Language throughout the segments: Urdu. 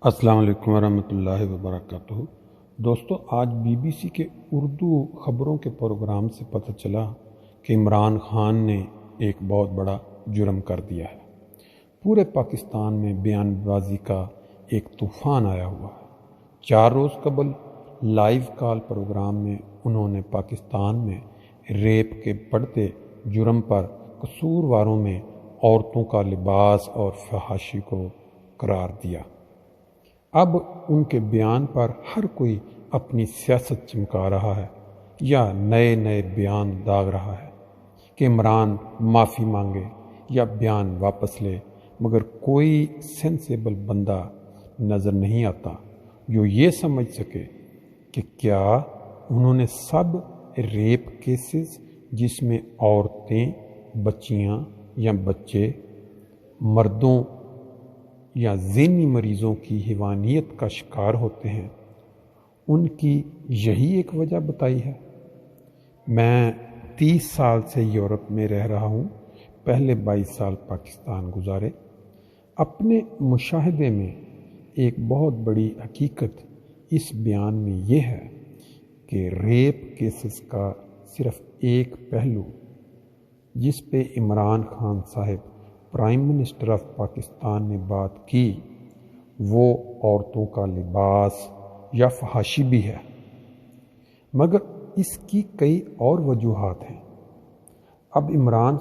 السلام علیکم ورحمۃ اللہ وبرکاتہ۔ دوستو، آج بی بی سی کے اردو خبروں کے پروگرام سے پتہ چلا کہ عمران خان نے ایک بہت بڑا جرم کر دیا ہے۔ پورے پاکستان میں بیان بازی کا ایک طوفان آیا ہوا ہے۔ 4 روز قبل لائیو کال پروگرام میں انہوں نے پاکستان میں ریپ کے بڑھتے جرم پر قصورواروں میں عورتوں کا لباس اور فحاشی کو قرار دیا۔ اب ان کے بیان پر ہر کوئی اپنی سیاست چمکا رہا ہے یا نئے نئے بیان داغ رہا ہے کہ عمران معافی مانگے یا بیان واپس لے، مگر کوئی سینسیبل بندہ نظر نہیں آتا جو یہ سمجھ سکے کہ کیا انہوں نے سب ریپ کیسز جس میں عورتیں، بچیاں یا بچے، مردوں یا ذہنی مریضوں کی حیوانیت کا شکار ہوتے ہیں، ان کی یہی ایک وجہ بتائی ہے؟ میں 30 سال سے یورپ میں رہ رہا ہوں، پہلے 22 سال پاکستان گزارے۔ اپنے مشاہدے میں ایک بہت بڑی حقیقت اس بیان میں یہ ہے کہ ریپ کیسز کا صرف ایک پہلو جس پہ عمران خان صاحب پرائم منسٹر آف پاکستان نے بات کی، وہ عورتوں کا لباس یا فحاشی بھی ہے، مگر اس کی کئی اور وجوہات ہیں۔ اب عمران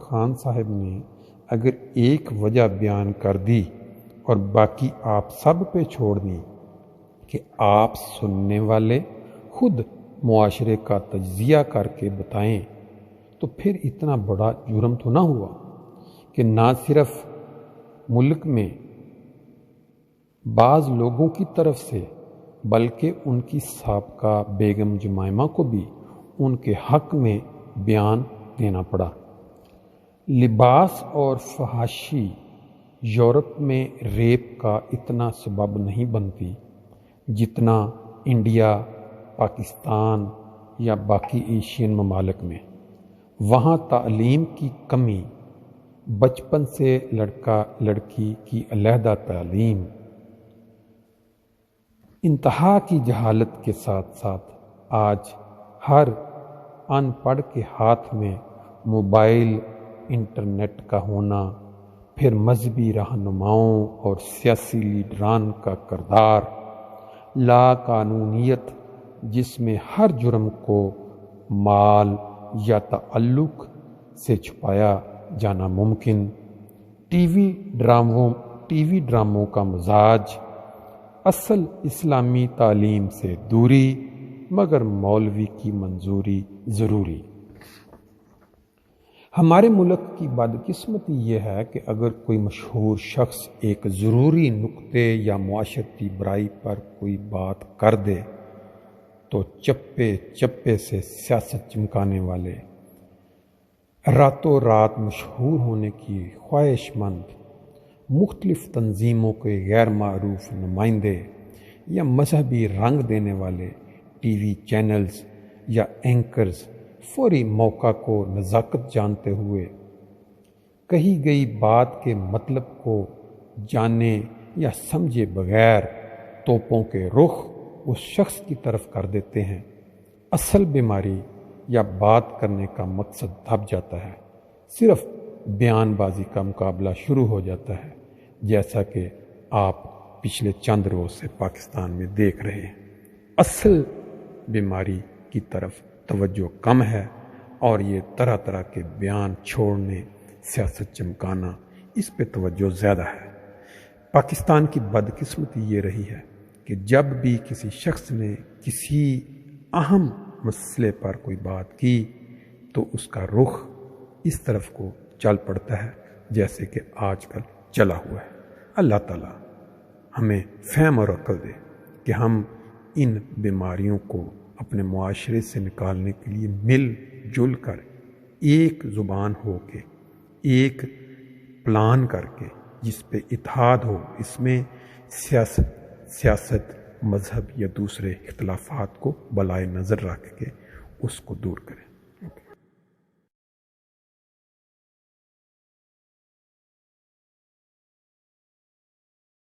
خان صاحب نے اگر ایک وجہ بیان کر دی اور باقی آپ سب پہ چھوڑ دی کہ آپ سننے والے خود معاشرے کا تجزیہ کر کے بتائیں، تو پھر اتنا بڑا جرم تو نہ ہوا کہ نہ صرف ملک میں بعض لوگوں کی طرف سے بلکہ ان کی سابقہ بیگم جمائمہ کو بھی ان کے حق میں بیان دینا پڑا۔ لباس اور فحاشی یورپ میں ریپ کا اتنا سبب نہیں بنتی جتنا انڈیا، پاکستان یا باقی ایشین ممالک میں۔ وہاں تعلیم کی کمی، بچپن سے لڑکا لڑکی کی علیحدہ تعلیم، انتہا کی جہالت کے ساتھ ساتھ آج ہر ان پڑھ کے ہاتھ میں موبائل، انٹرنیٹ کا ہونا، پھر مذہبی رہنماؤں اور سیاسی لیڈران کا کردار، لا قانونیت جس میں ہر جرم کو مال یا تعلق سے چھپایا جانا ممکن، ٹی وی ڈراموں کا مزاج، اصل اسلامی تعلیم سے دوری مگر مولوی کی منظوری ضروری۔ ہمارے ملک کی بدقسمتی یہ ہے کہ اگر کوئی مشہور شخص ایک ضروری نقطے یا معاشرتی برائی پر کوئی بات کر دے تو چپے چپے سے سیاست چمکانے والے، راتوں رات مشہور ہونے کی خواہش مند، مختلف تنظیموں کے غیر معروف نمائندے یا مذہبی رنگ دینے والے ٹی وی چینلز یا اینکرز فوری موقع کو نزاکت جانتے ہوئے کہی گئی بات کے مطلب کو جانے یا سمجھے بغیر توپوں کے رخ اس شخص کی طرف کر دیتے ہیں۔ اصل بیماری یا بات کرنے کا مقصد دب جاتا ہے، صرف بیان بازی کا مقابلہ شروع ہو جاتا ہے، جیسا کہ آپ پچھلے چند روز سے پاکستان میں دیکھ رہے ہیں۔ اصل بیماری کی طرف توجہ کم ہے اور یہ طرح طرح کے بیان چھوڑنے، سیاست چمکانا، اس پہ توجہ زیادہ ہے۔ پاکستان کی بدقسمتی یہ رہی ہے کہ جب بھی کسی شخص نے کسی اہم مسئلے پر کوئی بات کی تو اس کا رخ اس طرف کو چل پڑتا ہے جیسے کہ آج کل چلا ہوا ہے۔ اللہ تعالیٰ ہمیں فہم اور عقل دے کہ ہم ان بیماریوں کو اپنے معاشرے سے نکالنے کے لیے مل جل کر ایک زبان ہو کے، ایک پلان کر کے جس پہ اتحاد ہو، اس میں سیاست، مذہب یا دوسرے اختلافات کو بالائے نظر رکھ کے اس کو دور کریں۔